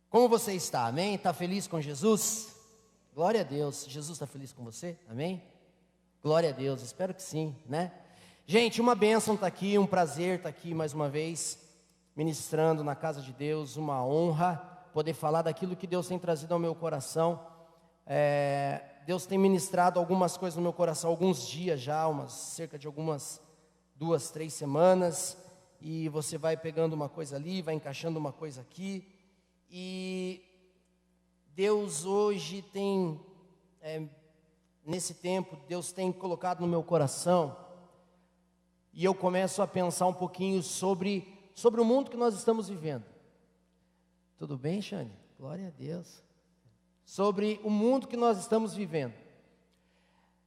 Como você está? Amém? Está feliz com Jesus? Glória a Deus. Jesus está feliz com você? Amém? Glória a Deus, espero que sim, né? Gente, uma bênção estar aqui, um prazer estar aqui mais uma vez, ministrando na casa de Deus, uma honra poder falar daquilo que Deus tem trazido ao meu coração. Deus tem ministrado algumas coisas no meu coração, alguns dias já, cerca de algumas 2, 3 semanas, e você vai pegando uma coisa ali, vai encaixando uma coisa aqui, e Deus hoje tem, nesse tempo, Deus tem colocado no meu coração, e eu começo a pensar um pouquinho sobre o mundo que nós estamos vivendo. Tudo bem, Xane? Glória a Deus. Sobre o mundo que nós estamos vivendo.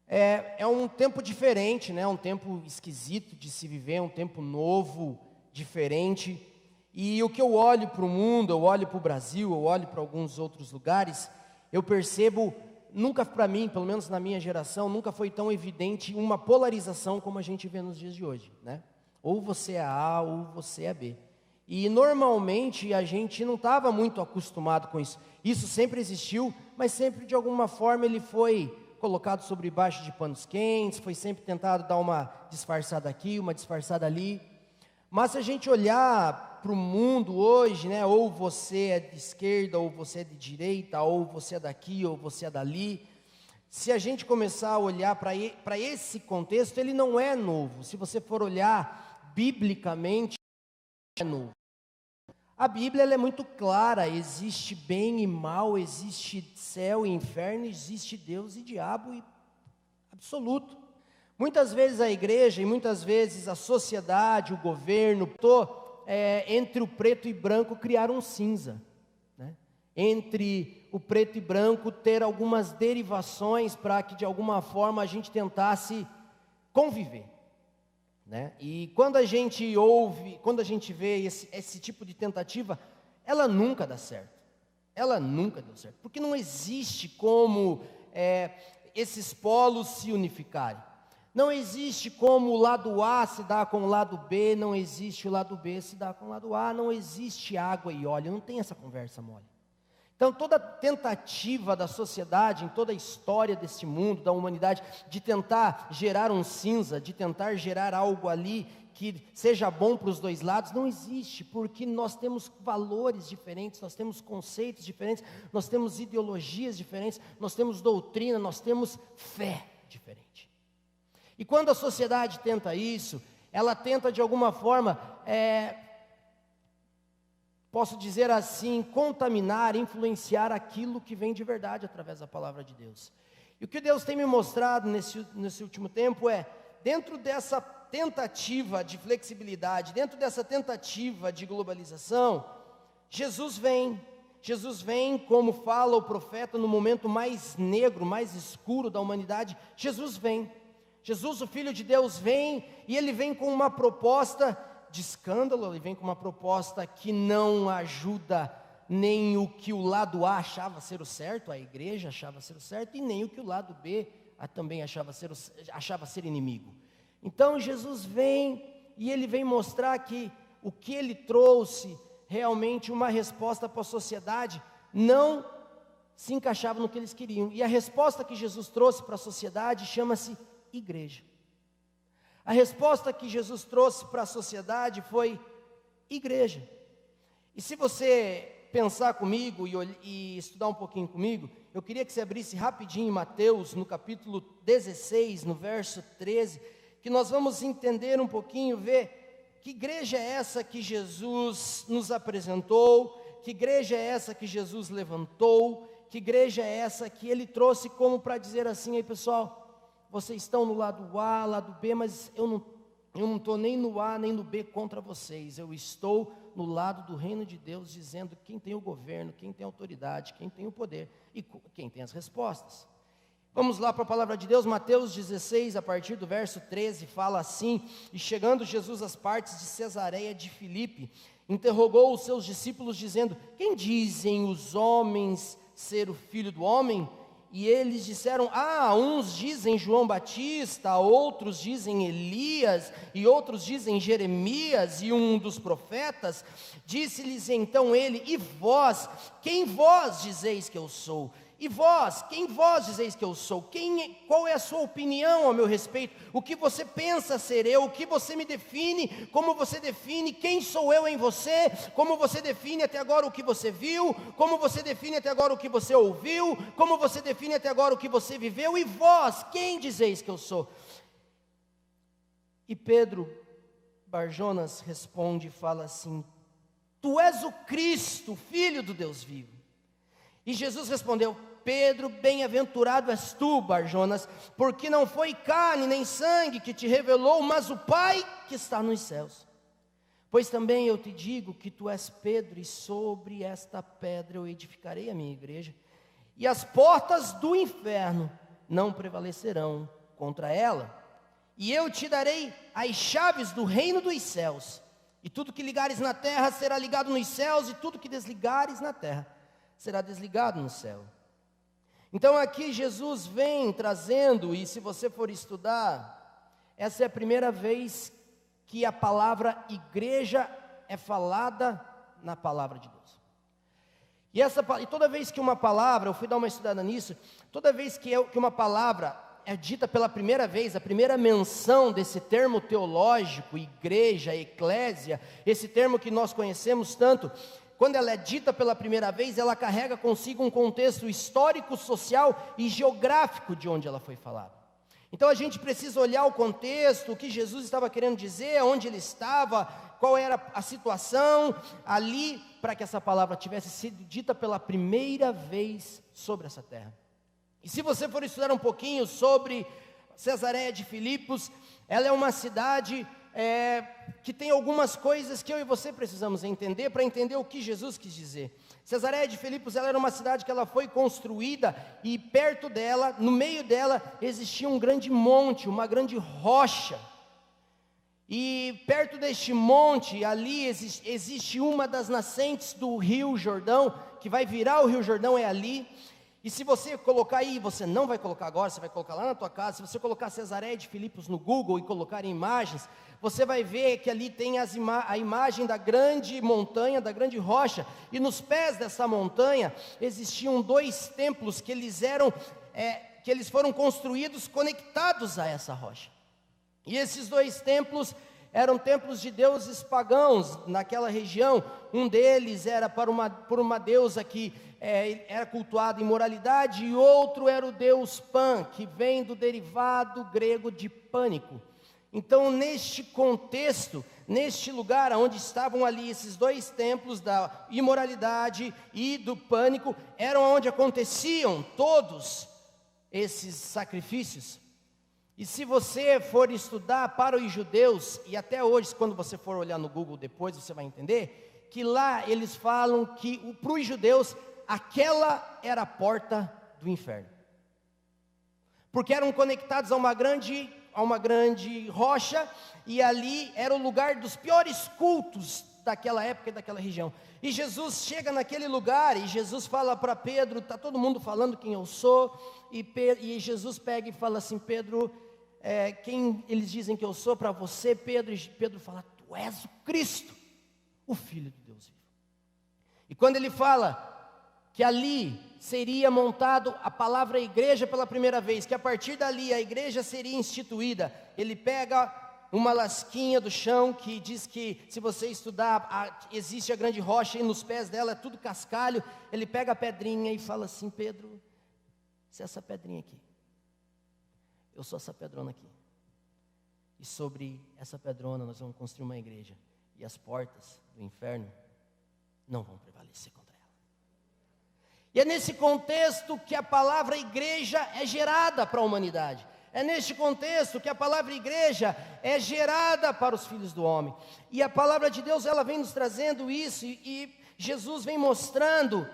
É um tempo diferente, né? Um tempo esquisito de se viver, um tempo novo, diferente. E o que eu olho para o mundo, eu olho para o Brasil, eu olho para alguns outros lugares, eu percebo, nunca para mim, pelo menos na minha geração, nunca foi tão evidente uma polarização como a gente vê nos dias de hoje, né? Ou você é A ou você é B. E normalmente a gente não estava muito acostumado com isso. Isso sempre existiu, mas sempre de alguma forma ele foi colocado sobre baixo de panos quentes, foi sempre tentado dar uma disfarçada aqui, uma disfarçada ali. Mas se a gente olhar para o mundo hoje, né, ou você é de esquerda, ou você é de direita, ou você é daqui, ou você é dali, se a gente começar a olhar para esse contexto, ele não é novo. Se você for olhar biblicamente, é novo. A Bíblia ela é muito clara, existe bem e mal, existe céu e inferno, existe Deus e diabo, absoluto. Muitas vezes a igreja e muitas vezes a sociedade, o governo, entre o preto e branco criar um cinza, né? Entre o preto e branco ter algumas derivações para que de alguma forma a gente tentasse conviver, né? E quando a gente ouve, quando a gente vê esse tipo de tentativa, ela nunca dá certo, ela nunca deu certo, porque não existe como esses polos se unificarem. Não existe como o lado A se dá com o lado B, não existe o lado B se dá com o lado A, não existe água e óleo, não tem essa conversa mole. Então toda tentativa da sociedade, em toda a história desse mundo, da humanidade, de tentar gerar um cinza, de tentar gerar algo ali que seja bom para os dois lados, não existe, porque nós temos valores diferentes, nós temos conceitos diferentes, nós temos ideologias diferentes, nós temos doutrina, nós temos fé diferente. E quando a sociedade tenta isso, ela tenta de alguma forma, posso dizer assim, contaminar, influenciar aquilo que vem de verdade através da palavra de Deus. E o que Deus tem me mostrado nesse último tempo dentro dessa tentativa de flexibilidade, dentro dessa tentativa de globalização, Jesus vem, como fala o profeta, no momento mais negro, mais escuro da humanidade. Jesus, o Filho de Deus, vem, e ele vem com uma proposta de escândalo, ele vem com uma proposta que não ajuda nem o que o lado A achava ser o certo, a igreja achava ser o certo, e nem o que o lado B também achava ser inimigo. Então Jesus vem, e ele vem mostrar que o que ele trouxe, realmente uma resposta para a sociedade, não se encaixava no que eles queriam. E a resposta que Jesus trouxe para a sociedade chama-se igreja. A resposta que Jesus trouxe para a sociedade foi igreja. E se você pensar comigo e estudar um pouquinho comigo, eu queria que você abrisse rapidinho em Mateus, no capítulo 16, no verso 13, que nós vamos entender um pouquinho, ver que igreja é essa que Jesus nos apresentou, que igreja é essa que Jesus levantou, que igreja é essa que Ele trouxe como para dizer assim: aí pessoal, vocês estão no lado A, lado B, mas eu não estou nem no A nem no B contra vocês, eu estou no lado do reino de Deus, dizendo quem tem o governo, quem tem a autoridade, quem tem o poder e quem tem as respostas. Vamos lá para a palavra de Deus, Mateus 16, a partir do verso 13, fala assim: e chegando Jesus às partes de Cesareia de Filipe, interrogou os seus discípulos dizendo: quem dizem os homens ser o Filho do Homem? E eles disseram: uns dizem João Batista, outros dizem Elias, e outros dizem Jeremias, e um dos profetas. Disse-lhes então ele: e vós, quem vós dizeis que eu sou? E vós, quem vós dizeis que eu sou? Qual é a sua opinião a meu respeito? O que você pensa ser eu? O que você me define? Como você define quem sou eu em você? Como você define até agora o que você viu? Como você define até agora o que você ouviu? Como você define até agora o que você viveu? E vós, quem dizeis que eu sou? E Pedro, Barjonas, responde e fala assim: tu és o Cristo, Filho do Deus vivo. E Jesus respondeu: Pedro, bem-aventurado és tu, Barjonas, porque não foi carne nem sangue que te revelou, mas o Pai que está nos céus. Pois também eu te digo que tu és Pedro, e sobre esta pedra eu edificarei a minha igreja, e as portas do inferno não prevalecerão contra ela. E eu te darei as chaves do reino dos céus, e tudo que ligares na terra será ligado nos céus, e tudo que desligares na terra será desligado no céu. Então aqui Jesus vem trazendo, e se você for estudar, essa é a primeira vez que a palavra igreja é falada na palavra de Deus. E toda vez que uma palavra, eu fui dar uma estudada nisso, toda vez que uma palavra é dita pela primeira vez, a primeira menção desse termo teológico, igreja, eclésia, esse termo que nós conhecemos tanto, quando ela é dita pela primeira vez, ela carrega consigo um contexto histórico, social e geográfico de onde ela foi falada. Então a gente precisa olhar o contexto, o que Jesus estava querendo dizer, onde ele estava, qual era a situação ali, para que essa palavra tivesse sido dita pela primeira vez sobre essa terra. E se você for estudar um pouquinho sobre Cesareia de Filipos, ela é uma cidade que tem algumas coisas que eu e você precisamos entender, para entender o que Jesus quis dizer. Cesareia de Filipos, ela era uma cidade que ela foi construída, e perto dela, no meio dela, existia um grande monte, uma grande rocha, e perto deste monte, ali existe uma das nascentes do rio Jordão, que vai virar o rio Jordão, é ali. E se você colocar aí, você não vai colocar agora, você vai colocar lá na tua casa, se você colocar Cesareia de Filipos no Google e colocar em imagens, você vai ver que ali tem a imagem da grande montanha, da grande rocha, e nos pés dessa montanha existiam 2 templos que eles foram construídos conectados a essa rocha. E esses 2 templos eram templos de deuses pagãos naquela região. Um deles era por uma deusa que era cultuada em moralidade, e outro era o deus Pan, que vem do derivado grego de pânico. Então, neste contexto, neste lugar onde estavam ali esses 2 templos da imoralidade e do pânico, eram onde aconteciam todos esses sacrifícios. E se você for estudar para os judeus, e até hoje, quando você for olhar no Google depois, você vai entender, que lá eles falam que para os judeus, aquela era a porta do inferno. Porque eram conectados a uma grande rocha, e ali era o lugar dos piores cultos daquela época e daquela região. E Jesus chega naquele lugar, e Jesus fala para Pedro, está todo mundo falando quem eu sou, e Jesus pega e fala assim: Pedro, quem eles dizem que eu sou para você, Pedro? E Pedro fala: tu és o Cristo, o Filho de Deus vivo. E quando ele fala que ali seria montado a palavra igreja pela primeira vez, que a partir dali a igreja seria instituída, ele pega uma lasquinha do chão, que diz que, se você estudar, existe a grande rocha, e nos pés dela é tudo cascalho. Ele pega a pedrinha e fala assim: Pedro, se essa pedrinha aqui, eu sou essa pedrona aqui, e sobre essa pedrona nós vamos construir uma igreja, e as portas do inferno não vão prevalecer contra ela. E é nesse contexto que a palavra igreja é gerada para a humanidade. É neste contexto que a palavra igreja é gerada para os filhos do homem. E a palavra de Deus, ela vem nos trazendo isso, e Jesus vem mostrando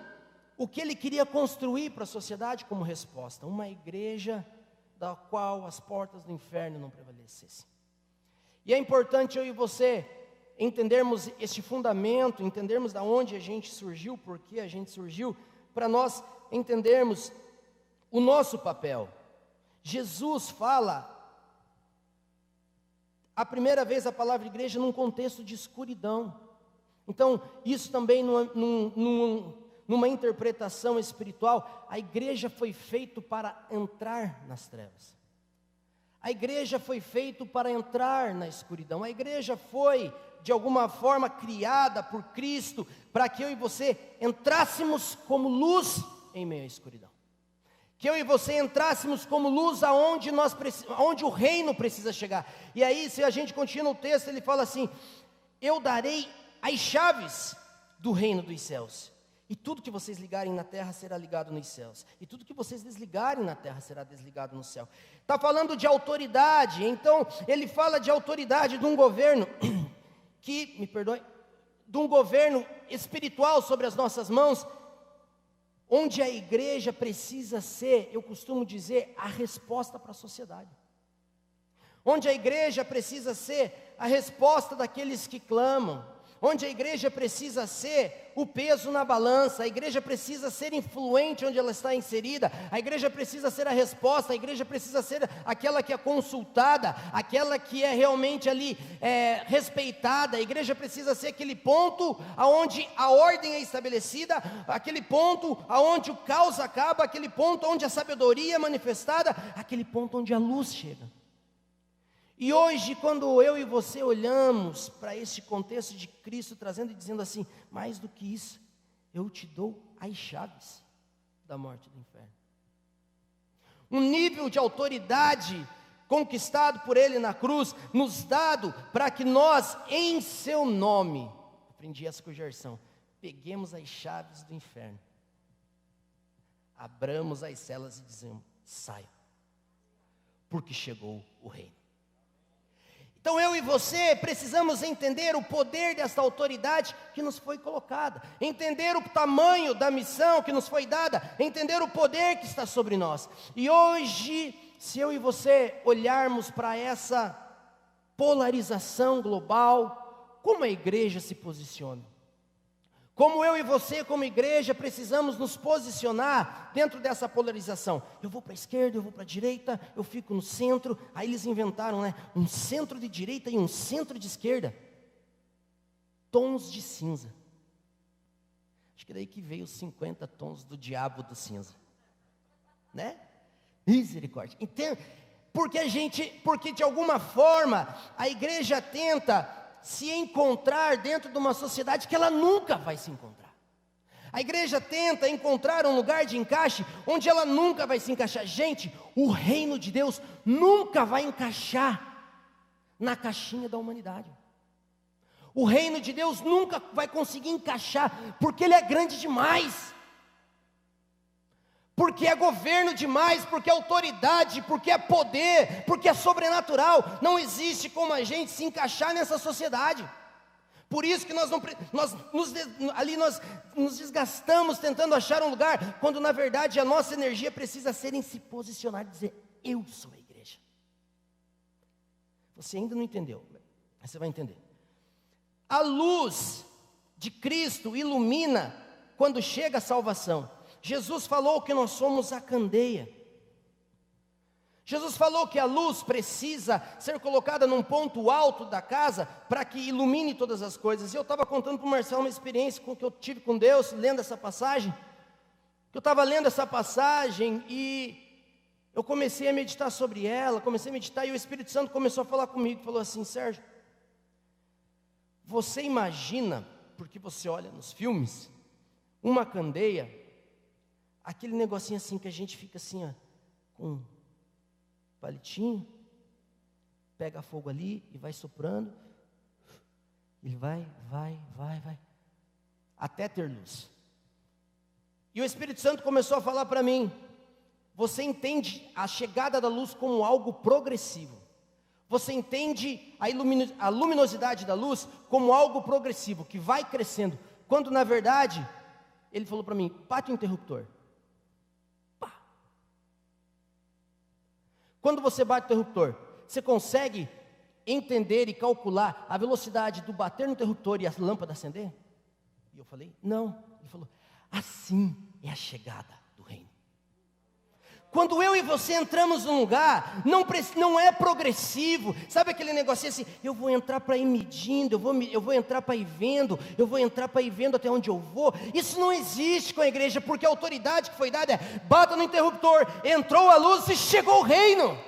o que ele queria construir para a sociedade como resposta: uma igreja da qual as portas do inferno não prevalecessem. E é importante eu e você entendermos este fundamento, entendermos de onde a gente surgiu, por que a gente surgiu, para nós entendermos o nosso papel. Jesus fala, a primeira vez a palavra igreja num contexto de escuridão. Então, isso também numa interpretação espiritual, a igreja foi feita para entrar nas trevas. A igreja foi feita para entrar na escuridão. A igreja foi, de alguma forma, criada por Cristo, para que eu e você entrássemos como luz em meio à escuridão. Que eu e você entrássemos como luz aonde o reino precisa chegar. E aí, se a gente continua o texto, ele fala assim: eu darei as chaves do reino dos céus. E tudo que vocês ligarem na terra será ligado nos céus. E tudo que vocês desligarem na terra será desligado no céu. Está falando de autoridade. Então, ele fala de autoridade de um governo de um governo espiritual sobre as nossas mãos, onde a igreja precisa ser, eu costumo dizer, a resposta para a sociedade. Onde a igreja precisa ser a resposta daqueles que clamam. Onde a igreja precisa ser o peso na balança, a igreja precisa ser influente onde ela está inserida, a igreja precisa ser a resposta, a igreja precisa ser aquela que é consultada, aquela que é realmente ali respeitada, a igreja precisa ser aquele ponto aonde a ordem é estabelecida, aquele ponto aonde o caos acaba, aquele ponto onde a sabedoria é manifestada, aquele ponto onde a luz chega. E hoje, quando eu e você olhamos para esse contexto de Cristo trazendo e dizendo assim, mais do que isso, eu te dou as chaves da morte e do inferno. Um nível de autoridade conquistado por Ele na cruz, nos dado para que nós, em seu nome, aprendi essa com o Gerson, peguemos as chaves do inferno, abramos as celas e dizemos, saiam, porque chegou o reino. Então eu e você precisamos entender o poder dessa autoridade que nos foi colocada, entender o tamanho da missão que nos foi dada, entender o poder que está sobre nós. E hoje, se eu e você olharmos para essa polarização global, como a igreja se posiciona? Como eu e você, como igreja, precisamos nos posicionar dentro dessa polarização. Eu vou para a esquerda, eu vou para a direita, eu fico no centro. Aí eles inventaram, um centro de direita e um centro de esquerda. Tons de cinza. Acho que daí que veio os 50 tons do diabo do cinza. Né? Misericórdia. Então, porque de alguma forma a igreja tenta se encontrar dentro de uma sociedade que ela nunca vai se encontrar. A igreja tenta encontrar um lugar de encaixe onde ela nunca vai se encaixar. Gente, o reino de Deus nunca vai encaixar na caixinha da humanidade. O reino de Deus nunca vai conseguir encaixar, porque ele é grande demais. Porque é governo demais, porque é autoridade, porque é poder, porque é sobrenatural. Não existe como a gente se encaixar nessa sociedade. Por isso que nós nos desgastamos tentando achar um lugar, quando na verdade a nossa energia precisa ser em se posicionar e dizer, eu sou a igreja. Você ainda não entendeu, mas você vai entender. A luz de Cristo ilumina quando chega a salvação. Jesus falou que nós somos a candeia. Jesus falou que a luz precisa ser colocada num ponto alto da casa para que ilumine todas as coisas. E eu estava contando para o Marcelo uma experiência que eu tive com Deus, lendo essa passagem. Eu estava lendo essa passagem e eu comecei a meditar sobre ela, e o Espírito Santo começou a falar comigo, falou assim, Sérgio, você imagina, porque você olha nos filmes, uma candeia, aquele negocinho assim que a gente fica assim, ó, com um palitinho, pega fogo ali e vai soprando, ele vai, até ter luz. E o Espírito Santo começou a falar para mim, você entende a chegada da luz como algo progressivo. Você entende a luminosidade da luz como algo progressivo, que vai crescendo. Quando na verdade, ele falou para mim, bate o interruptor. Quando você bate o interruptor, você consegue entender e calcular a velocidade do bater no interruptor e a lâmpada acender? E eu falei, não. Ele falou, assim é a chegada do reino. Quando eu e você entramos num lugar, não é progressivo. Sabe aquele negocinho assim, eu vou entrar para ir medindo, eu vou entrar para ir vendo, eu vou entrar para ir vendo até onde eu vou. Isso não existe com a igreja, porque a autoridade que foi dada é, bata no interruptor, entrou a luz e chegou o reino.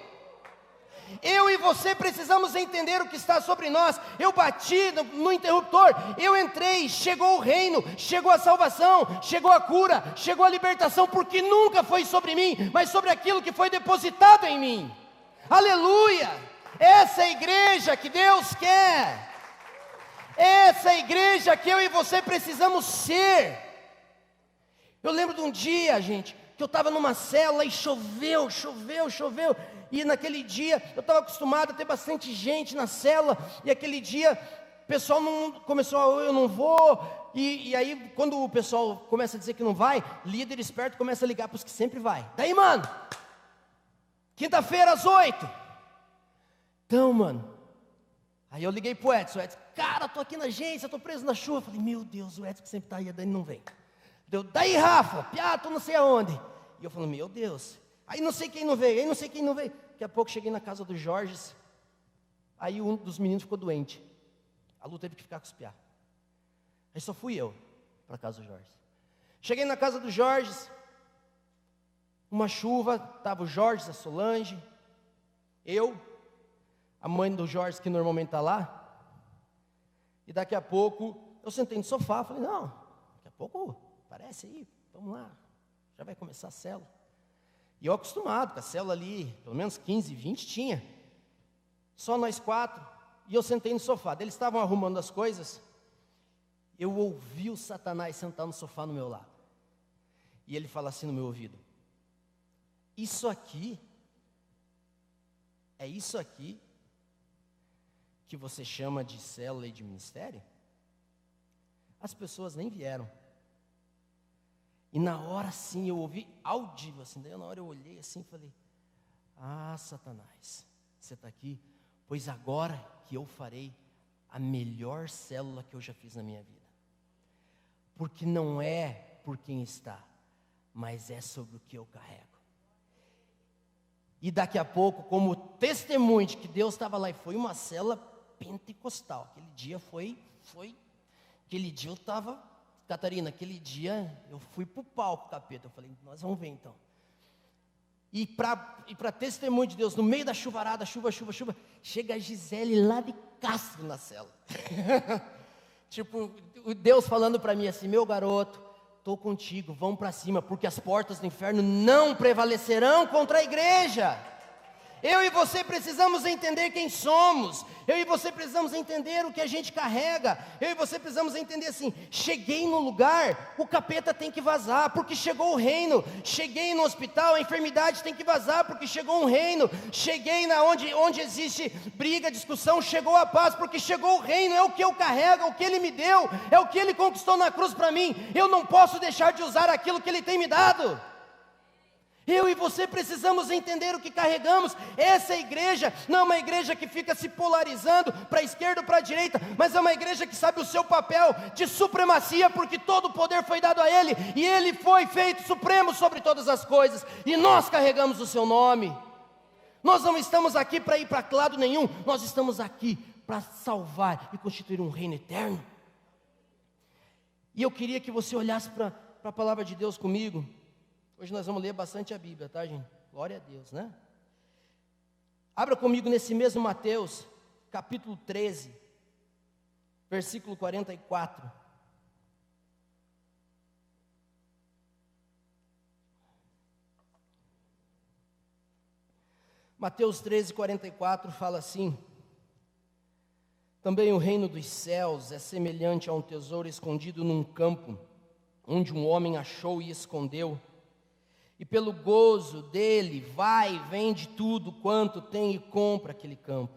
Eu e você precisamos entender o que está sobre nós. Eu bati no interruptor, eu entrei, chegou o reino, chegou a salvação, chegou a cura, chegou a libertação, porque nunca foi sobre mim, mas sobre aquilo que foi depositado em mim. Aleluia! Essa é a igreja que Deus quer. Essa é a igreja que eu e você precisamos ser. Eu lembro de um dia, gente, que eu estava numa célula e choveu. E naquele dia, eu estava acostumado a ter bastante gente na célula. E aquele dia, o pessoal começou, eu não vou. E aí, quando o pessoal começa a dizer que não vai, líder esperto começa a ligar para os que sempre vai. Daí, mano, quinta-feira às 8. Então, mano. Aí eu liguei para o Edson, cara, estou aqui na agência, estou preso na chuva. Eu falei, meu Deus, o Edson que sempre está aí, daí não vem. Daí, Rafa, piato, não sei aonde. E eu falei, meu Deus. Aí não sei quem não veio. Daqui a pouco cheguei na casa do Jorge. Aí um dos meninos ficou doente. A Lu teve que ficar com os piá. Aí só fui eu para a casa do Jorge. Cheguei na casa do Jorge. Uma chuva, estava o Jorge, a Solange, eu, a mãe do Jorge que normalmente está lá. E daqui a pouco eu sentei no sofá. Falei, não, daqui a pouco parece aí, vamos lá. Já vai começar a célula. E eu acostumado com a célula ali, pelo menos 15, 20 tinha. Só nós 4. E eu sentei no sofá. Eles estavam arrumando as coisas. Eu ouvi o Satanás sentar no sofá no meu lado. E ele fala assim no meu ouvido. Isso aqui que você chama de célula e de ministério? As pessoas nem vieram. E na hora sim eu ouvi audível assim, daí na hora eu olhei assim e falei, Satanás, você está aqui? Pois agora que eu farei a melhor célula que eu já fiz na minha vida. Porque não é por quem está, mas é sobre o que eu carrego. E daqui a pouco, como testemunho de que Deus estava lá, e foi uma célula pentecostal, aquele dia aquele dia eu estava... Catarina, aquele dia eu fui para o palco, capeta. Eu falei, nós vamos ver então. E para testemunho de Deus, no meio da chuvarada, chuva, chega a Gisele lá de Castro na cela. Tipo, Deus falando para mim assim, meu garoto, estou contigo, vamos para cima, porque as portas do inferno não prevalecerão contra a igreja. Eu e você precisamos entender quem somos. Eu e você precisamos entender o que a gente carrega. Eu e você precisamos entender assim, cheguei no lugar, o capeta tem que vazar, porque chegou o reino. Cheguei no hospital, a enfermidade tem que vazar, porque chegou um reino. Cheguei onde existe briga, discussão, chegou a paz, porque chegou o reino. É o que eu carrego, é o que Ele me deu, é o que Ele conquistou na cruz para mim. Eu não posso deixar de usar aquilo que Ele tem me dado. Eu e você precisamos entender o que carregamos. Essa igreja não é uma igreja que fica se polarizando para a esquerda ou para a direita, mas é uma igreja que sabe o seu papel de supremacia, porque todo o poder foi dado a Ele, e Ele foi feito supremo sobre todas as coisas, e nós carregamos o seu nome. Nós não estamos aqui para ir para lado nenhum, nós estamos aqui para salvar e constituir um reino eterno. E eu queria que você olhasse para a palavra de Deus comigo. Hoje nós vamos ler bastante a Bíblia, tá, gente? Glória a Deus, né? Abra comigo nesse mesmo Mateus, capítulo 13, versículo 44. Mateus 13, 44 fala assim: também o reino dos céus é semelhante a um tesouro escondido num campo, onde um homem achou e escondeu. E pelo gozo dele, vai e vende tudo quanto tem e compra aquele campo.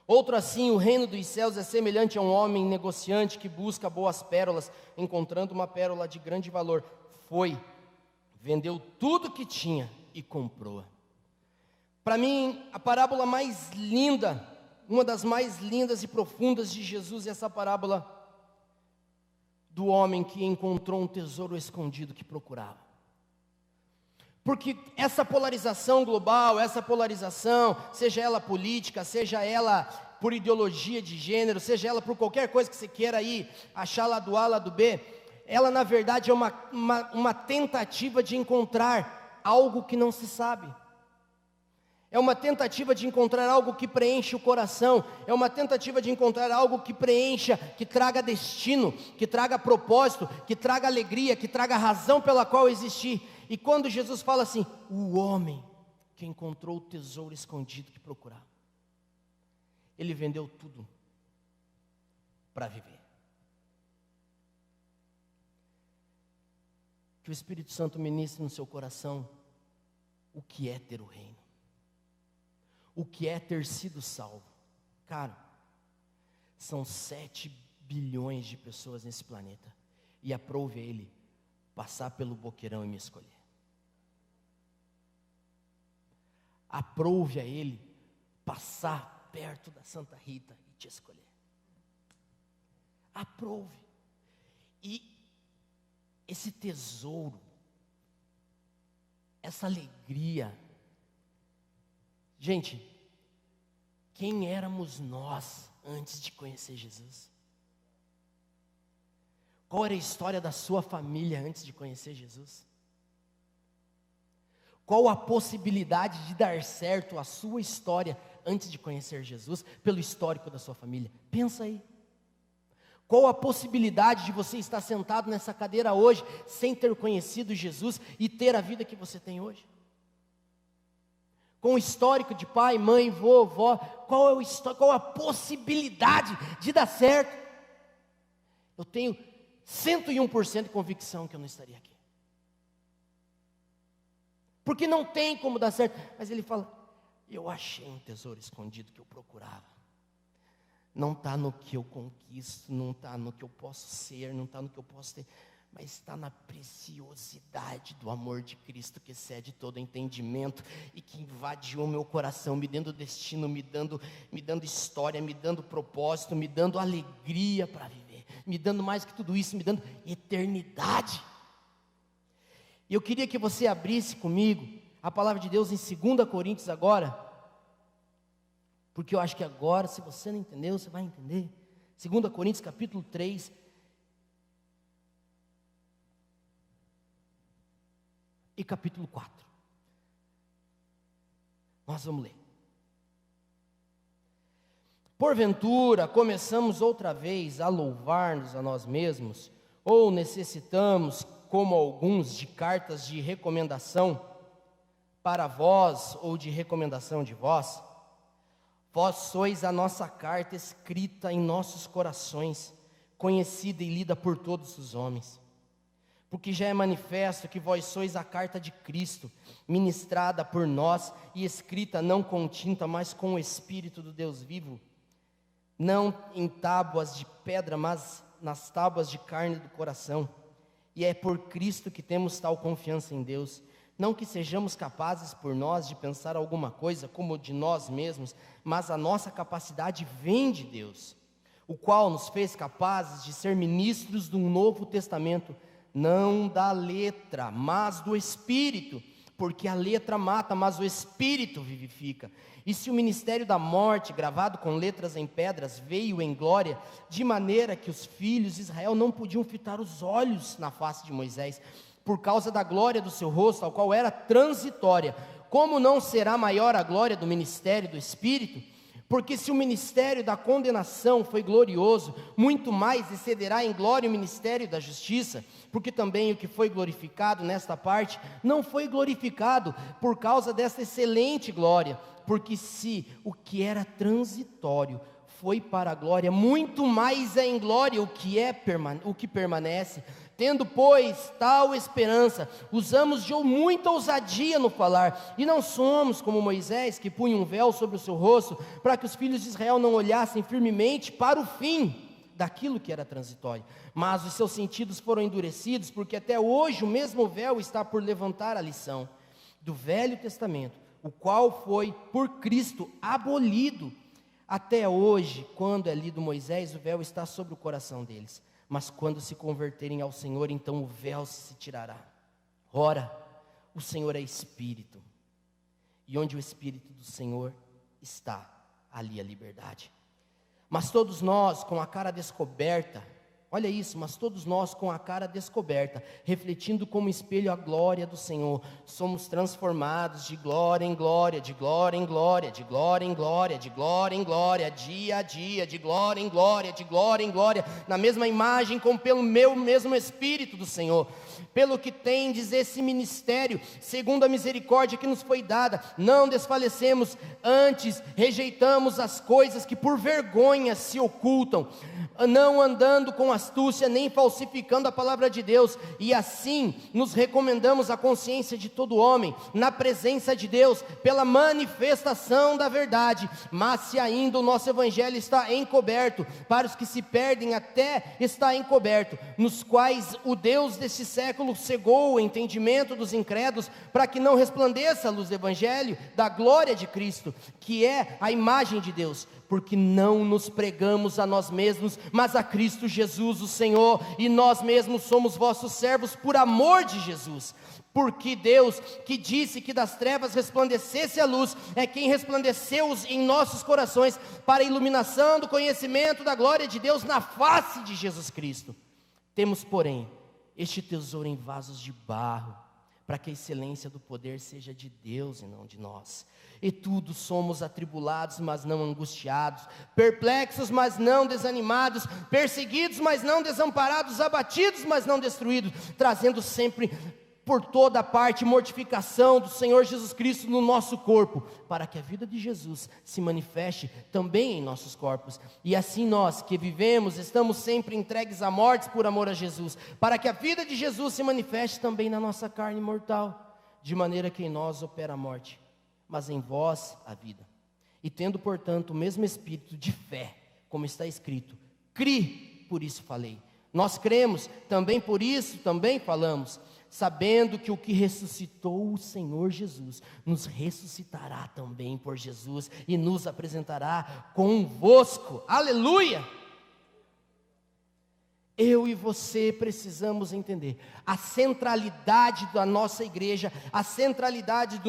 Outro assim, o reino dos céus é semelhante a um homem negociante que busca boas pérolas, encontrando uma pérola de grande valor. Foi, vendeu tudo que tinha e comprou-a. Para mim, a parábola mais linda, uma das mais lindas e profundas de Jesus é essa parábola do homem que encontrou um tesouro escondido que procurava. Porque essa polarização global, essa polarização, seja ela política, seja ela por ideologia de gênero, seja ela por qualquer coisa que você queira aí achar lado A, lado B, ela na verdade é uma tentativa de encontrar algo que não se sabe. É uma tentativa de encontrar algo que preenche o coração, é uma tentativa de encontrar algo que preencha, que traga destino, que traga propósito, que traga alegria, que traga razão pela qual existir. E quando Jesus fala assim, o homem que encontrou o tesouro escondido que procurava, ele vendeu tudo para viver. Que o Espírito Santo ministre no seu coração o que é ter o reino. O que é ter sido salvo? Cara, são 7 bilhões de pessoas nesse planeta. E aprove a Ele passar pelo boqueirão e me escolher. Aprove a Ele passar perto da Santa Rita e te escolher. Aprove. E esse tesouro, essa alegria. Gente, quem éramos nós antes de conhecer Jesus? Qual era a história da sua família antes de conhecer Jesus? Qual a possibilidade de dar certo a sua história antes de conhecer Jesus, pelo histórico da sua família? Pensa aí. Qual a possibilidade de você estar sentado nessa cadeira hoje, sem ter conhecido Jesus e ter a vida que você tem hoje? Com o histórico de pai, mãe, vô, vó, qual a possibilidade de dar certo? Eu tenho 101% de convicção que eu não estaria aqui. Porque não tem como dar certo. Mas ele fala, eu achei um tesouro escondido que eu procurava. Não está no que eu conquisto, não está no que eu posso ser, não está no que eu posso ter, mas está na preciosidade do amor de Cristo que excede todo entendimento e que invadiu o meu coração, me dando destino, me dando história, me dando propósito, me dando alegria para viver, me dando mais que tudo isso, me dando eternidade. E eu queria que você abrisse comigo a palavra de Deus em 2 Coríntios agora, porque eu acho que agora, se você não entendeu, você vai entender. 2 Coríntios capítulo 3, e capítulo 4. Nós vamos ler. Porventura, começamos outra vez a louvar-nos a nós mesmos, ou necessitamos, como alguns, de cartas de recomendação para vós, ou de recomendação de vós? Vós sois a nossa carta escrita em nossos corações, conhecida e lida por todos os homens. Porque já é manifesto que vós sois a carta de Cristo, ministrada por nós e escrita não com tinta, mas com o Espírito do Deus vivo, não em tábuas de pedra, mas nas tábuas de carne do coração. E é por Cristo que temos tal confiança em Deus. Não que sejamos capazes por nós de pensar alguma coisa como de nós mesmos, mas a nossa capacidade vem de Deus, o qual nos fez capazes de ser ministros de um novo testamento, não da letra, mas do Espírito, porque a letra mata, mas o Espírito vivifica. E se o ministério da morte, gravado com letras em pedras, veio em glória, de maneira que os filhos de Israel não podiam fitar os olhos na face de Moisés, por causa da glória do seu rosto, ao qual era transitória, como não será maior a glória do ministério do Espírito? Porque se o ministério da condenação foi glorioso, muito mais excederá em glória o ministério da justiça, porque também o que foi glorificado nesta parte, não foi glorificado por causa dessa excelente glória, porque se o que era transitório foi para a glória, muito mais é em glória o que permanece. Tendo, pois, tal esperança, usamos de muita ousadia no falar, e não somos como Moisés, que punha um véu sobre o seu rosto, para que os filhos de Israel não olhassem firmemente para o fim daquilo que era transitório. Mas os seus sentidos foram endurecidos, porque até hoje o mesmo véu está por levantar a lição do Velho Testamento, o qual foi por Cristo abolido. Até hoje, quando é lido Moisés, o véu está sobre o coração deles. Mas quando se converterem ao Senhor, então o véu se tirará. Ora, o Senhor é Espírito. E onde o Espírito do Senhor está, ali a liberdade. Mas todos nós com a cara descoberta, olha isso, mas todos nós com a cara descoberta, refletindo como espelho a glória do Senhor, somos transformados de glória em glória, de glória em glória, de glória em glória, de glória em glória, dia a dia, de glória em glória, de glória em glória, na mesma imagem como pelo mesmo Espírito do Senhor. Pelo que tendes esse ministério, segundo a misericórdia que nos foi dada, não desfalecemos, antes rejeitamos as coisas que por vergonha se ocultam, não andando com astúcia, nem falsificando a palavra de Deus, e assim nos recomendamos à consciência de todo homem, na presença de Deus, pela manifestação da verdade. Mas se ainda o nosso evangelho está encoberto, para os que se perdem até está encoberto, nos quais o Deus deste século cegou o entendimento dos incrédulos, para que não resplandeça a luz do evangelho da glória de Cristo, que é a imagem de Deus. Porque não nos pregamos a nós mesmos, mas a Cristo Jesus o Senhor, e nós mesmos somos vossos servos por amor de Jesus. Porque Deus, que disse que das trevas resplandecesse a luz, é quem resplandeceu em nossos corações, para a iluminação do conhecimento da glória de Deus na face de Jesus Cristo. Temos, porém, este tesouro em vasos de barro, para que a excelência do poder seja de Deus e não de nós. E tudo somos atribulados, mas não angustiados, perplexos, mas não desanimados, perseguidos, mas não desamparados, abatidos, mas não destruídos, trazendo sempre por toda parte mortificação do Senhor Jesus Cristo no nosso corpo, para que a vida de Jesus se manifeste também em nossos corpos. E assim nós que vivemos, estamos sempre entregues à morte por amor a Jesus, para que a vida de Jesus se manifeste também na nossa carne mortal, de maneira que em nós opera a morte, mas em vós a vida. E tendo, portanto, o mesmo espírito de fé, como está escrito, cri, por isso falei. Nós cremos, também por isso também falamos, sabendo que o que ressuscitou o Senhor Jesus, nos ressuscitará também por Jesus, e nos apresentará convosco. Aleluia! Eu e você precisamos entender a centralidade da nossa igreja, a centralidade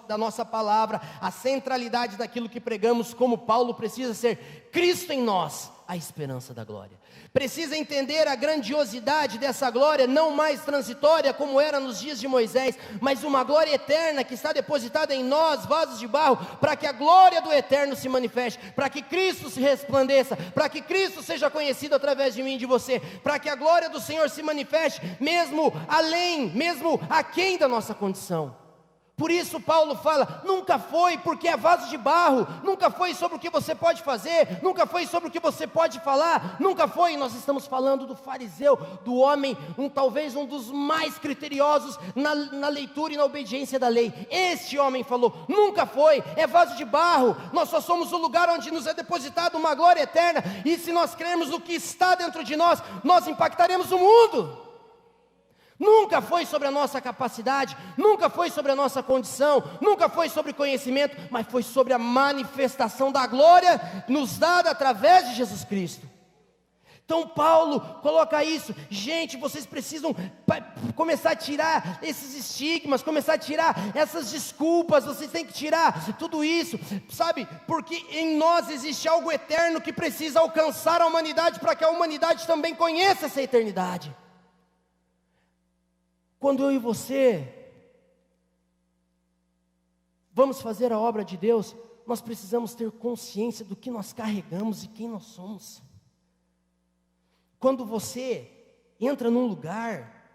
da nossa palavra, a centralidade daquilo que pregamos, como Paulo precisa ser Cristo em nós, a esperança da glória. Precisa entender a grandiosidade dessa glória, não mais transitória como era nos dias de Moisés, mas uma glória eterna que está depositada em nós, vasos de barro, para que a glória do eterno se manifeste, para que Cristo se resplandeça, para que Cristo seja conhecido através de mim e de você, para que a glória do Senhor se manifeste, mesmo além, mesmo aquém da nossa condição. Por isso Paulo fala, nunca foi porque é vaso de barro, nunca foi sobre o que você pode fazer, nunca foi sobre o que você pode falar, nunca foi. Nós estamos falando do fariseu, do homem, talvez um dos mais criteriosos na leitura e na obediência da lei. Este homem falou, nunca foi, é vaso de barro, nós só somos o lugar onde nos é depositada uma glória eterna, e se nós crermos no que está dentro de nós, nós impactaremos o mundo. Nunca foi sobre a nossa capacidade, nunca foi sobre a nossa condição, nunca foi sobre conhecimento, mas foi sobre a manifestação da glória nos dada através de Jesus Cristo. Então Paulo coloca isso, gente, vocês precisam começar a tirar esses estigmas, começar a tirar essas desculpas, vocês têm que tirar tudo isso, sabe, porque em nós existe algo eterno que precisa alcançar a humanidade, para que a humanidade também conheça essa eternidade. Quando eu e você vamos fazer a obra de Deus, nós precisamos ter consciência do que nós carregamos e quem nós somos. Quando você entra num lugar,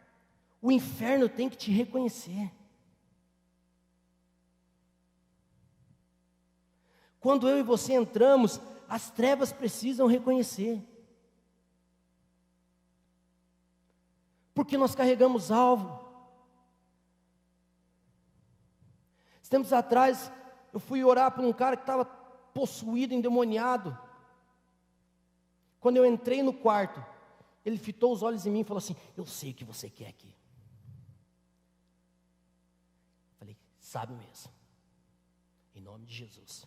o inferno tem que te reconhecer. Quando eu e você entramos, as trevas precisam reconhecer. Porque nós carregamos alvo. Tempos atrás, eu fui orar por um cara que estava possuído, endemoniado. Quando eu entrei no quarto, ele fitou os olhos em mim e falou assim, eu sei o que você quer aqui. Falei, sabe mesmo. Em nome de Jesus.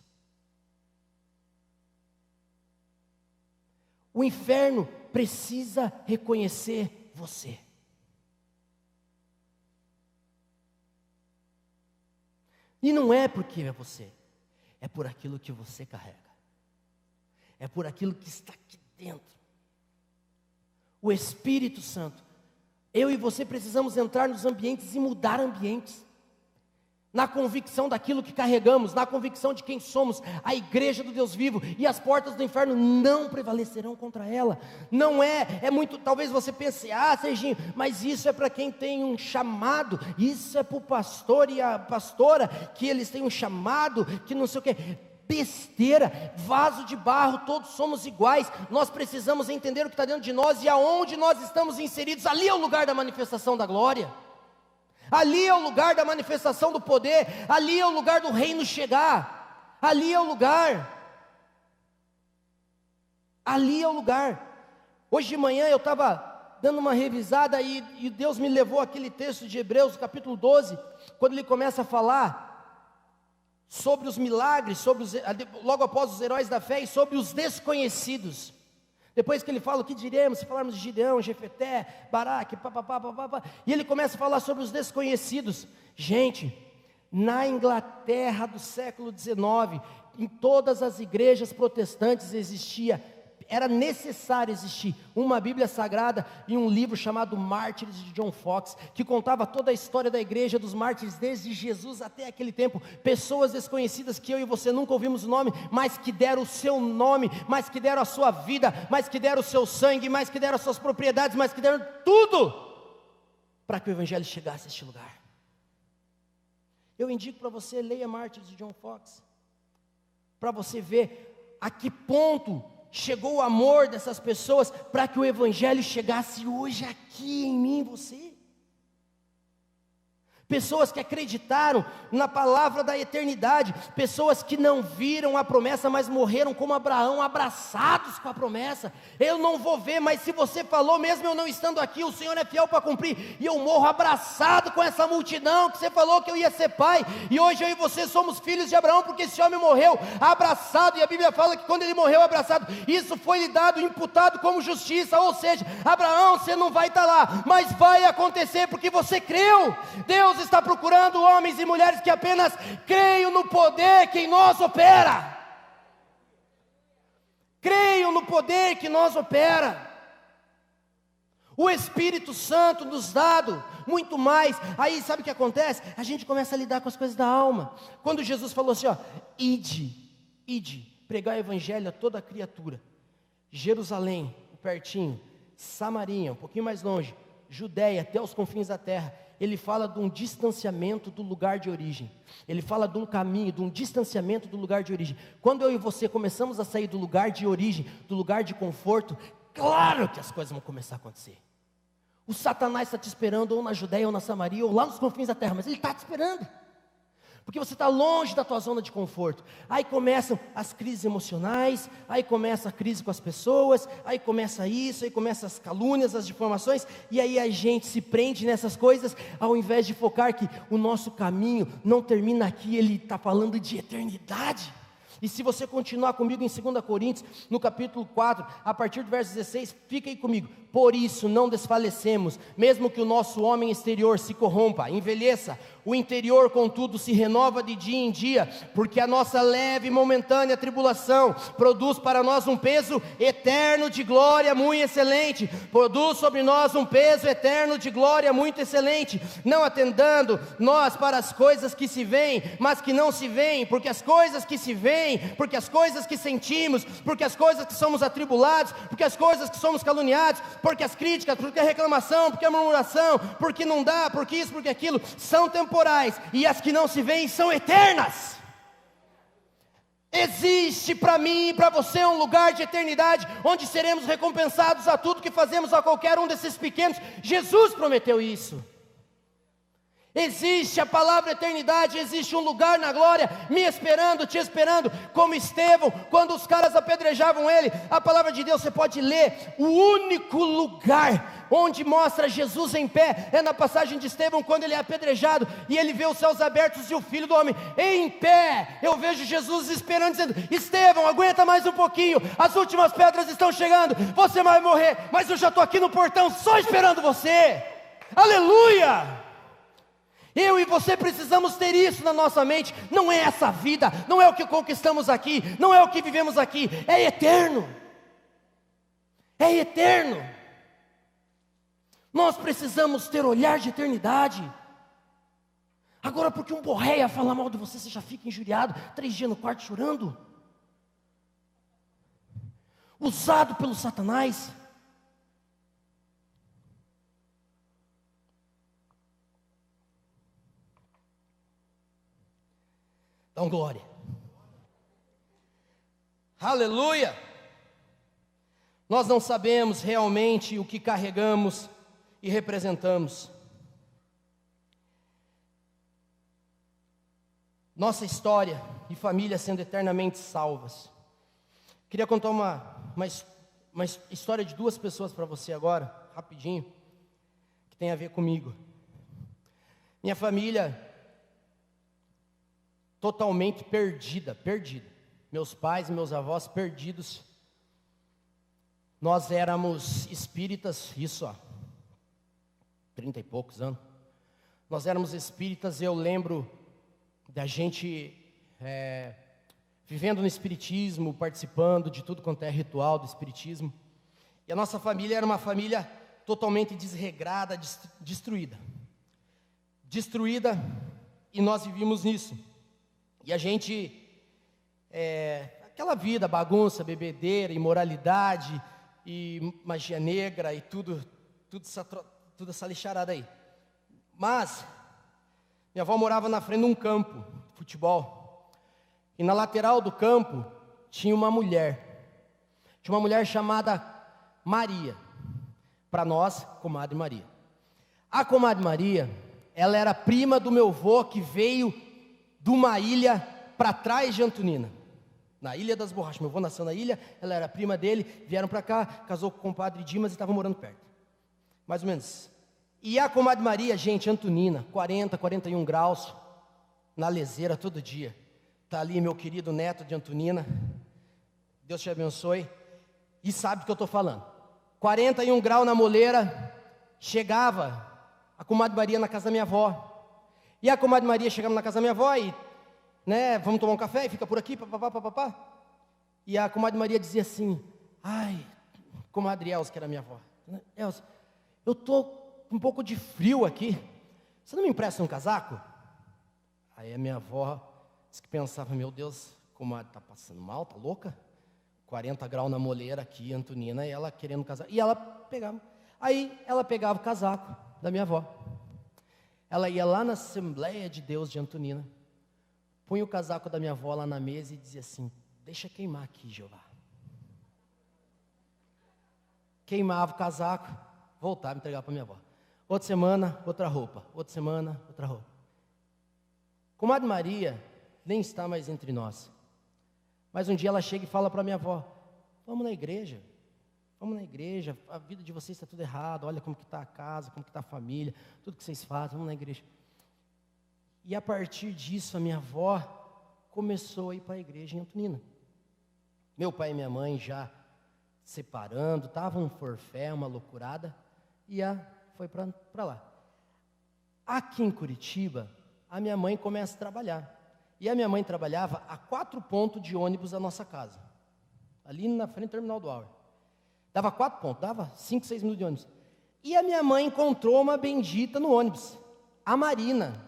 O inferno precisa reconhecer você. E não é porque é você, é por aquilo que você carrega, é por aquilo que está aqui dentro. O Espírito Santo, eu e você precisamos entrar nos ambientes e mudar ambientes, na convicção daquilo que carregamos, na convicção de quem somos, a igreja do Deus vivo, e as portas do inferno não prevalecerão contra ela. Não é muito, talvez você pense, Serginho, mas isso é para quem tem um chamado, isso é para o pastor e a pastora, que eles têm um chamado, que não sei o que. Besteira, vaso de barro, todos somos iguais. Nós precisamos entender o que está dentro de nós, e aonde nós estamos inseridos, ali é o lugar da manifestação da glória. Ali é o lugar da manifestação do poder, ali é o lugar do reino chegar, ali é o lugar, ali é o lugar. Hoje de manhã eu estava dando uma revisada e Deus me levou àquele texto de Hebreus capítulo 12, quando ele começa a falar sobre os milagres, logo após os heróis da fé, e sobre os desconhecidos. Depois que ele fala, o que diremos se falarmos de Gideão, Jefeté, Baraque, papapá, e ele começa a falar sobre os desconhecidos. Gente, na Inglaterra do século XIX, em todas as igrejas protestantes era necessário existir uma Bíblia Sagrada e um livro chamado Mártires de John Foxe, que contava toda a história da igreja dos mártires, desde Jesus até aquele tempo, pessoas desconhecidas que eu e você nunca ouvimos o nome, mas que deram o seu nome, mas que deram a sua vida, mas que deram o seu sangue, mas que deram as suas propriedades, mas que deram tudo, para que o Evangelho chegasse a este lugar. Eu indico para você, leia Mártires de John Foxe, para você ver a que ponto chegou o amor dessas pessoas, para que o Evangelho chegasse hoje aqui em mim e você. Pessoas que acreditaram na palavra da eternidade, pessoas que não viram a promessa, mas morreram como Abraão, abraçados com a promessa. Eu não vou ver, mas se você falou, mesmo eu não estando aqui, o Senhor é fiel para cumprir, e eu morro abraçado com essa multidão, que você falou que eu ia ser pai, e hoje eu e você somos filhos de Abraão, porque esse homem morreu abraçado, e a Bíblia fala que quando ele morreu abraçado, isso foi lhe dado, imputado como justiça, ou seja, Abraão, você não vai estar lá, mas vai acontecer, porque você creu. Deus está procurando homens e mulheres que apenas creiam no poder que em nós opera. Creiam no poder que nós opera. O Espírito Santo nos dado muito mais. Aí sabe o que acontece? A gente começa a lidar com as coisas da alma. Quando Jesus falou assim, ide, pregar o evangelho a toda criatura. Jerusalém, pertinho, Samaria, um pouquinho mais longe, Judeia, até os confins da terra. Ele fala de um distanciamento do lugar de origem. Ele fala de um caminho, de um distanciamento do lugar de origem. Quando eu e você começamos a sair do lugar de origem, do lugar de conforto, claro que as coisas vão começar a acontecer. O Satanás está te esperando ou na Judeia ou na Samaria, ou lá nos confins da terra, mas ele está te esperando. Porque você está longe da tua zona de conforto. Aí começam as crises emocionais, aí começa a crise com as pessoas, aí começa isso, aí começa as calúnias, as difamações, e aí a gente se prende nessas coisas, ao invés de focar que o nosso caminho não termina aqui, ele está falando de eternidade. E se você continuar comigo em 2 Coríntios, no capítulo 4, a partir do verso 16, fica aí comigo. Por isso não desfalecemos, mesmo que o nosso homem exterior se corrompa, envelheça, o interior contudo se renova de dia em dia, porque a nossa leve e momentânea tribulação produz para nós um peso eterno de glória muito excelente, produz sobre nós um peso eterno de glória muito excelente, não atendendo nós para as coisas que se veem, mas que não se veem, porque as coisas que se veem, porque as coisas que sentimos, porque as coisas que somos atribulados, porque as coisas que somos caluniados, porque as críticas, porque a reclamação, porque a murmuração, porque não dá, porque isso, porque aquilo, são temporais, e as que não se veem são eternas. Existe para mim e para você um lugar de eternidade, onde seremos recompensados a tudo que fazemos a qualquer um desses pequenos. Jesus prometeu isso. Existe a palavra eternidade, existe um lugar na glória, me esperando, te esperando, como Estevão, quando os caras apedrejavam ele, a palavra de Deus, você pode ler, o único lugar onde mostra Jesus em pé, é na passagem de Estevão, quando ele é apedrejado, e ele vê os céus abertos e o Filho do Homem em pé. Eu vejo Jesus esperando, dizendo, Estevão, aguenta mais um pouquinho, as últimas pedras estão chegando, você vai morrer, mas eu já estou aqui no portão, só esperando você. Aleluia! Eu e você precisamos ter isso na nossa mente. Não é essa vida, não é o que conquistamos aqui, não é o que vivemos aqui, é eterno. É eterno. Nós precisamos ter olhar de eternidade. Agora, porque um borréia fala mal de você, você já fica injuriado, 3 dias no quarto chorando? Usado pelo Satanás. Então, glória. Aleluia. Nós não sabemos realmente o que carregamos e representamos. Nossa história e família sendo eternamente salvas. Queria contar uma história de 2 pessoas para você agora, rapidinho, que tem a ver comigo. Minha família totalmente perdida. Meus pais e meus avós perdidos. Nós éramos espíritas, isso, 30 e poucos anos. Nós éramos espíritas, eu lembro da gente vivendo no espiritismo, participando de tudo quanto é ritual do espiritismo. E a nossa família era uma família totalmente desregrada, destruída. Destruída, e nós vivíamos nisso. E a gente, aquela vida, bagunça, bebedeira, imoralidade, e magia negra, e tudo essa lixarada aí. Mas minha avó morava na frente de um campo de futebol. E na lateral do campo tinha uma mulher. Tinha uma mulher chamada Maria. Para nós, comadre Maria. A comadre Maria, ela era prima do meu avô que veio de uma ilha para trás de Antonina. Na Ilha das Borrachas. Meu avô nasceu na ilha, ela era prima dele, vieram para cá, casou com o compadre Dimas e estavam morando perto. Mais ou menos. E a comadre Maria, gente, Antonina, 40, 41 graus, na leseira todo dia. Está ali meu querido neto de Antonina, Deus te abençoe, e sabe do que eu estou falando. 41 graus na moleira, chegava a comadre Maria na casa da minha avó. E a comadre Maria chegava na casa da minha avó e, vamos tomar um café e fica por aqui, papapá. E a comadre Maria dizia assim, comadre Elza, que era minha avó, Elza, eu estou um pouco de frio aqui, você não me empresta um casaco? Aí a minha avó disse que pensava, meu Deus, comadre está passando mal, está louca? 40 graus na moleira aqui, Antonina, e ela querendo casaco. E ela pegava, aí ela pegava o casaco da minha avó. Ela ia lá na Assembleia de Deus de Antonina, punha o casaco da minha avó lá na mesa e dizia assim, deixa queimar aqui, Jeová. Queimava o casaco, voltava e entregava para minha avó. Outra semana, outra roupa. Outra semana, outra roupa. Comadre Maria nem está mais entre nós. Mas um dia ela chega e fala para minha avó, vamos na igreja, a vida de vocês está tudo errado, olha como que está a casa, como que está a família, tudo que vocês fazem, vamos na igreja. E a partir disso, a minha avó começou a ir para a igreja em Antonina. Meu pai e minha mãe já separando, estavam um forfé, uma loucurada, e foi para lá. Aqui em Curitiba, a minha mãe começa a trabalhar. E a minha mãe trabalhava a 4 pontos de ônibus da nossa casa. Ali na frente do terminal do Auer. Dava 4 pontos, dava 5, 6 minutos de ônibus. E a minha mãe encontrou uma bendita no ônibus. A Marina.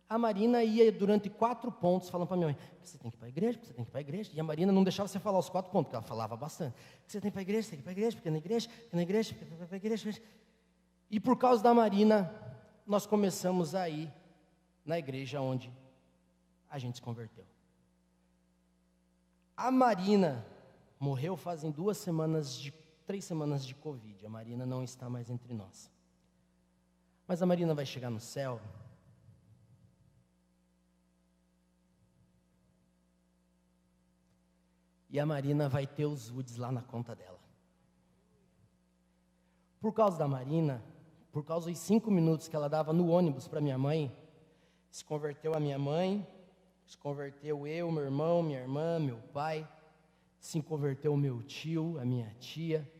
A Marina ia durante 4 pontos falando para minha mãe, você tem que ir para a igreja, você tem que ir para a igreja. E a Marina não deixava você falar os 4 pontos, porque ela falava bastante. Você tem que ir para a igreja, você tem que ir para a igreja, porque na igreja, porque na igreja, porque na igreja. E por causa da Marina, nós começamos a ir na igreja onde a gente se converteu. A Marina morreu fazem 3 semanas de Covid. A Marina não está mais entre nós. Mas a Marina vai chegar no céu. E a Marina vai ter os UDs lá na conta dela. Por causa da Marina, por causa dos 5 minutos que ela dava no ônibus para minha mãe, se converteu a minha mãe, se converteu eu, meu irmão, minha irmã, meu pai, se converteu o meu tio, a minha tia.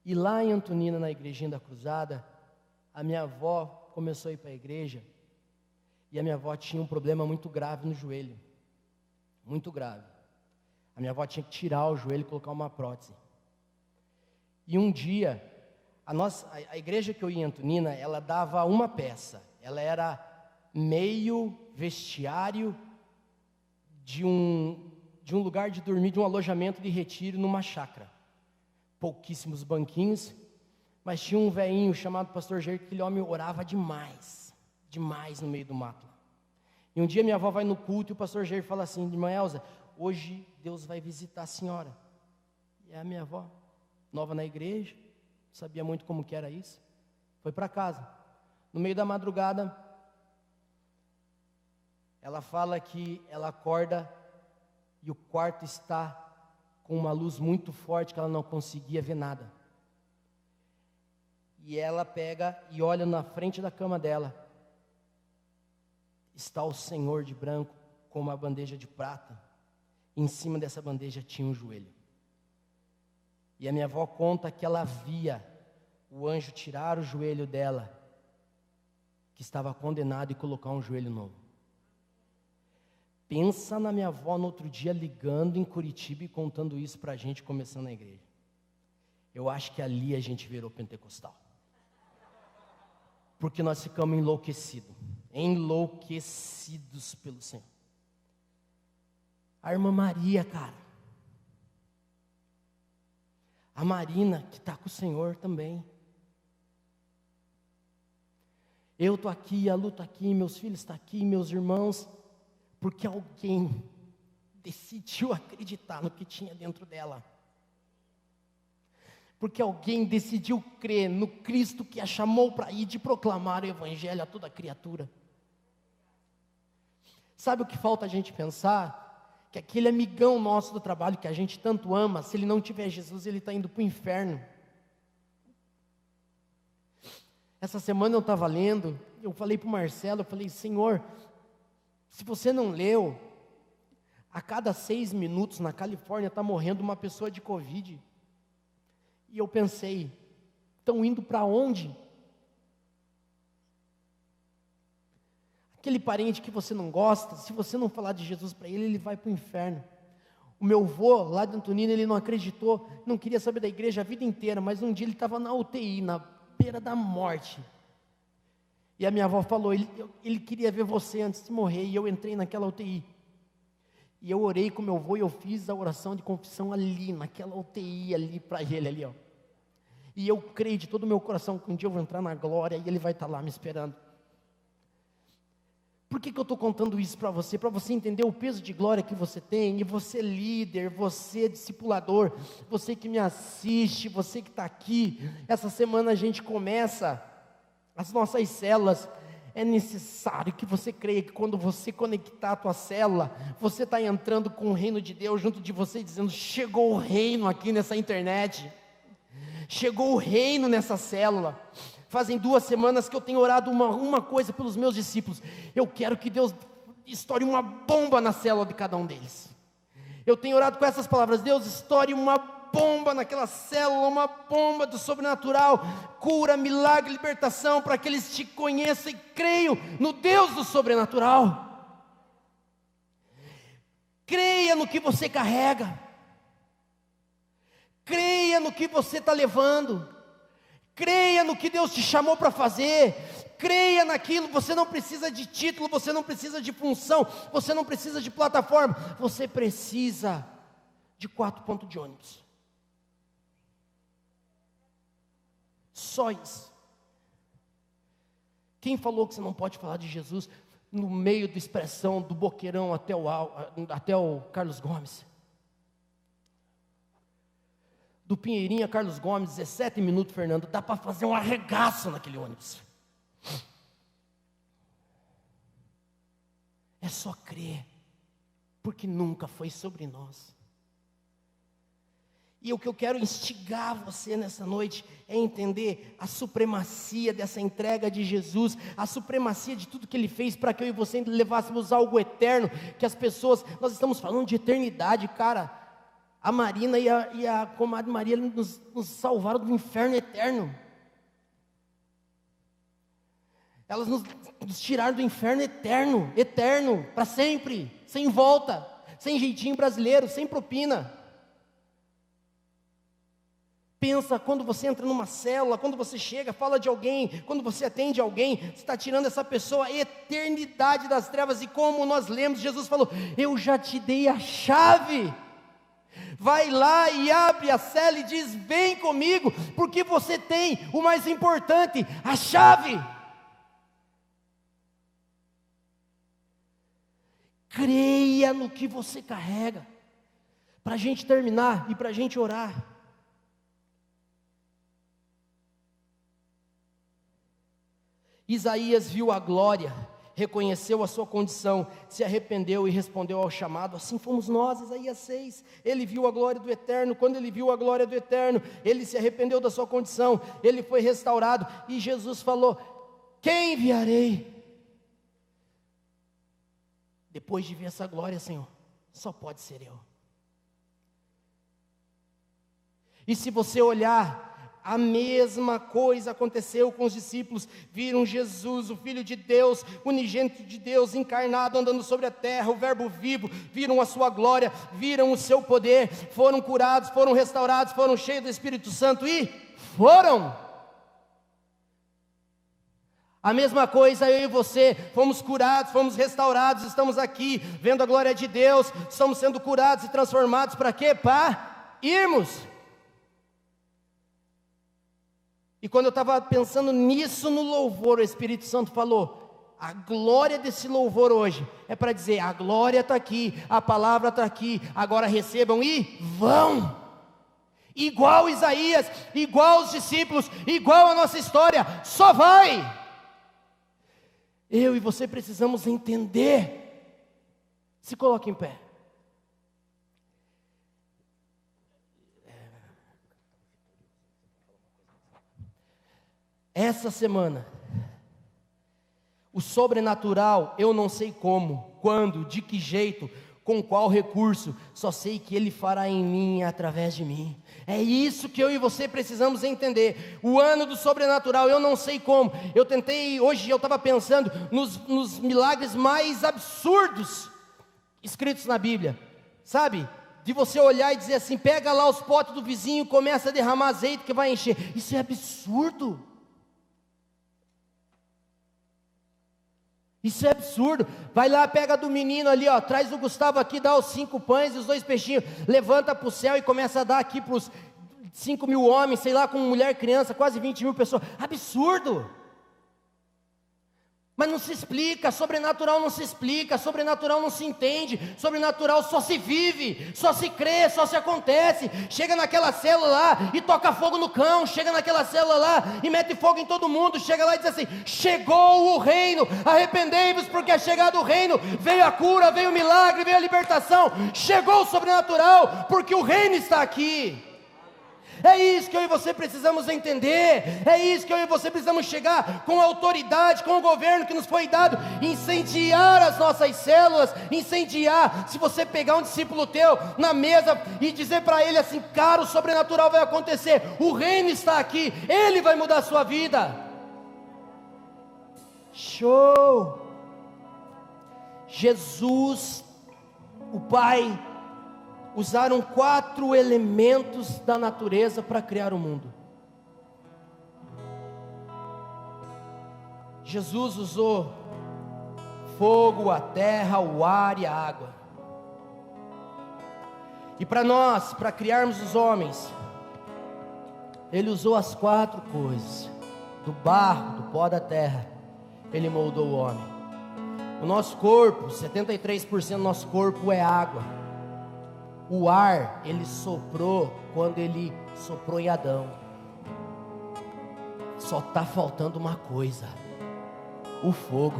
E lá em Antonina, na igrejinha da Cruzada, a minha avó começou a ir para a igreja E a minha avó tinha um problema muito grave no joelho. Muito grave. A minha avó tinha que tirar o joelho e colocar uma prótese. E um dia, a igreja que eu ia em Antonina, ela dava uma peça. Ela era meio vestiário de um lugar de dormir, de um alojamento de retiro numa chácara. Pouquíssimos banquinhos, mas tinha um velhinho chamado pastor Jair, que aquele homem orava demais no meio do mato. E um dia minha avó vai no culto e o pastor Jair fala assim: irmã Elza, hoje Deus vai visitar a senhora. E a minha avó, nova na igreja, sabia muito como que era isso, foi para casa. No meio da madrugada, ela fala que ela acorda e o quarto está com uma luz muito forte que ela não conseguia ver nada. E ela pega e olha na frente da cama dela. Está o Senhor de branco com uma bandeja de prata. E em cima dessa bandeja tinha um joelho. E a minha avó conta que ela via o anjo tirar o joelho dela, que estava condenado, e colocar um joelho novo. Pensa na minha avó no outro dia ligando em Curitiba e contando isso para a gente, começando a igreja. Eu acho que ali a gente virou pentecostal. Porque nós ficamos enlouquecidos pelo Senhor. A irmã Maria, cara. A Marina, que está com o Senhor também. Eu estou aqui, a Lu está aqui, meus filhos estão aqui, meus irmãos. Porque alguém decidiu acreditar no que tinha dentro dela. Porque alguém decidiu crer no Cristo que a chamou para ir de proclamar o Evangelho a toda criatura. Sabe o que falta a gente pensar? Que aquele amigão nosso do trabalho que a gente tanto ama, se ele não tiver Jesus, ele está indo para o inferno. Essa semana eu estava lendo, eu falei para o Marcelo, eu falei: Senhor, se você não leu, a cada 6 minutos na Califórnia está morrendo uma pessoa de Covid. E eu pensei, estão indo para onde? Aquele parente que você não gosta, se você não falar de Jesus para ele, ele vai para o inferno. O meu avô, lá de Antonina, ele não acreditou, não queria saber da igreja a vida inteira, mas um dia ele estava na UTI, na beira da morte. E a minha avó falou, ele queria ver você antes de morrer, e eu entrei naquela UTI. E eu orei com meu avô, e eu fiz a oração de confissão ali, naquela UTI ali, para ele ali, ó. E eu creio de todo o meu coração que um dia eu vou entrar na glória, e ele vai estar lá me esperando. Por que eu estou contando isso para você? Para você entender o peso de glória que você tem, e você líder, você discipulador, você que me assiste, você que está aqui. Essa semana a gente começa as nossas células. É necessário que você creia que quando você conectar a tua célula, você está entrando com o reino de Deus junto de você, dizendo: chegou o reino aqui nessa internet, chegou o reino nessa célula. Fazem 2 semanas que eu tenho orado uma coisa pelos meus discípulos. Eu quero que Deus estoure uma bomba na célula de cada um deles. Eu tenho orado com essas palavras: Deus, estoure uma bomba naquela célula, uma bomba do sobrenatural, cura, milagre, libertação, para que eles te conheçam e creiam no Deus do sobrenatural. Creia no que você carrega, creia no que você está levando, creia no que Deus te chamou para fazer, creia naquilo. Você não precisa de título, você não precisa de função, você não precisa de plataforma, você precisa de 4 pontos de ônibus. Só isso. Quem falou que você não pode falar de Jesus no meio da expressão do Boqueirão até o Carlos Gomes? Do Pinheirinho a Carlos Gomes, 17 minutos, Fernando, dá para fazer um arregaço naquele ônibus. É só crer, porque nunca foi sobre nós. E o que eu quero instigar você nessa noite é entender a supremacia dessa entrega de Jesus, a supremacia de tudo que Ele fez para que eu e você levássemos algo eterno, que as pessoas, nós estamos falando de eternidade, cara. A Marina e a comadre Maria nos salvaram do inferno eterno. Elas nos tiraram do inferno eterno, para sempre, sem volta, sem jeitinho brasileiro, sem propina. Pensa, quando você entra numa célula, quando você chega, fala de alguém, quando você atende alguém, você está tirando essa pessoa a eternidade das trevas. E como nós lemos, Jesus falou: eu já te dei a chave. Vai lá e abre a cela e diz: vem comigo, porque você tem o mais importante, a chave. Creia no que você carrega. Para a gente terminar e para a gente orar. Isaías viu a glória, reconheceu a sua condição, se arrependeu e respondeu ao chamado. Assim fomos nós. Isaías 6, ele viu a glória do Eterno. Quando ele viu a glória do Eterno, ele se arrependeu da sua condição, ele foi restaurado, e Jesus falou: quem enviarei? Depois de ver essa glória, Senhor, só pode ser eu. E se você olhar, a mesma coisa aconteceu com os discípulos. Viram Jesus, o Filho de Deus, unigênito de Deus, encarnado, andando sobre a terra, o Verbo vivo. Viram a sua glória, viram o seu poder, foram curados, foram restaurados, foram cheios do Espírito Santo e foram. A mesma coisa eu e você, fomos curados, fomos restaurados, estamos aqui, vendo a glória de Deus, estamos sendo curados e transformados para quê? Para irmos. E quando eu estava pensando nisso no louvor, o Espírito Santo falou: a glória desse louvor hoje é para dizer: a glória está aqui, a palavra está aqui, agora recebam e vão. Igual Isaías, igual os discípulos, igual a nossa história, só vai. Eu e você precisamos entender. Se coloque em pé. Essa semana, o sobrenatural, eu não sei como, quando, de que jeito, com qual recurso, só sei que Ele fará em mim e através de mim. É isso que eu e você precisamos entender. O ano do sobrenatural, eu não sei como. Eu tentei, hoje eu estava pensando nos milagres mais absurdos escritos na Bíblia, sabe? De você olhar e dizer assim: pega lá os potes do vizinho, começa a derramar azeite que vai encher. Isso é absurdo. Isso é absurdo. Vai lá, pega do menino ali, ó, traz do Gustavo aqui, dá os 5 pães e os 2 peixinhos, levanta para o céu e começa a dar aqui para os 5.000 homens, sei lá, com mulher, criança, quase 20.000 pessoas. Absurdo. Mas não se explica, sobrenatural não se explica, sobrenatural não se entende, sobrenatural só se vive, só se crê, só se acontece. Chega naquela célula lá e toca fogo no cão, chega naquela célula lá e mete fogo em todo mundo, chega lá e diz assim: chegou o reino, arrependei-vos porque é chegado o reino, veio a cura, veio o milagre, veio a libertação, chegou o sobrenatural, porque o reino está aqui. É isso que eu e você precisamos entender. É isso que eu e você precisamos chegar com a autoridade, com o governo que nos foi dado, incendiar as nossas células, incendiar. Se você pegar um discípulo teu na mesa e dizer para ele assim: cara, o sobrenatural vai acontecer, o reino está aqui, ele vai mudar a sua vida. Show! Jesus, o Pai, usaram 4 elementos da natureza para criar o mundo. Jesus usou fogo, a terra, o ar e a água. E para nós, para criarmos os homens, Ele usou as 4 coisas. Do barro, do pó da terra, Ele moldou o homem. O nosso corpo, 73% do nosso corpo é água. O ar, Ele soprou quando Ele soprou em Adão. Só está faltando uma coisa: o fogo.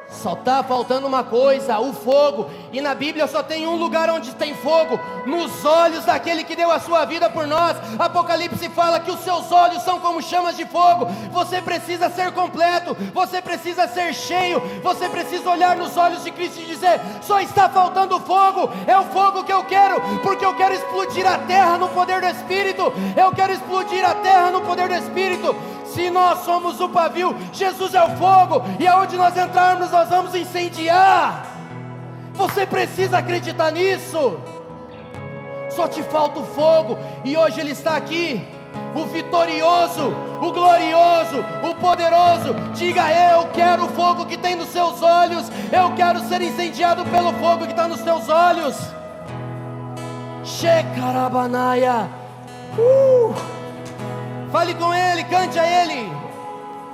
Só está faltando uma coisa: o fogo. E na Bíblia só tem um lugar onde tem fogo: nos olhos daquele que deu a sua vida por nós. Apocalipse fala que os seus olhos são como chamas de fogo. Você precisa ser completo, você precisa ser cheio, você precisa olhar nos olhos de Cristo e dizer: só está faltando fogo. É o fogo que eu quero, porque eu quero explodir a terra no poder do Espírito. Eu quero explodir a terra no poder do Espírito. Se nós somos o pavio, Jesus é o fogo, e aonde nós entrarmos nós vamos incendiar. Você precisa acreditar nisso. Só te falta o fogo, e hoje Ele está aqui, o vitorioso, o glorioso, o poderoso. Diga: eu quero o fogo que tem nos seus olhos, eu quero ser incendiado pelo fogo que está nos teus olhos. Shekarabanaya. Fale com Ele, cante a Ele.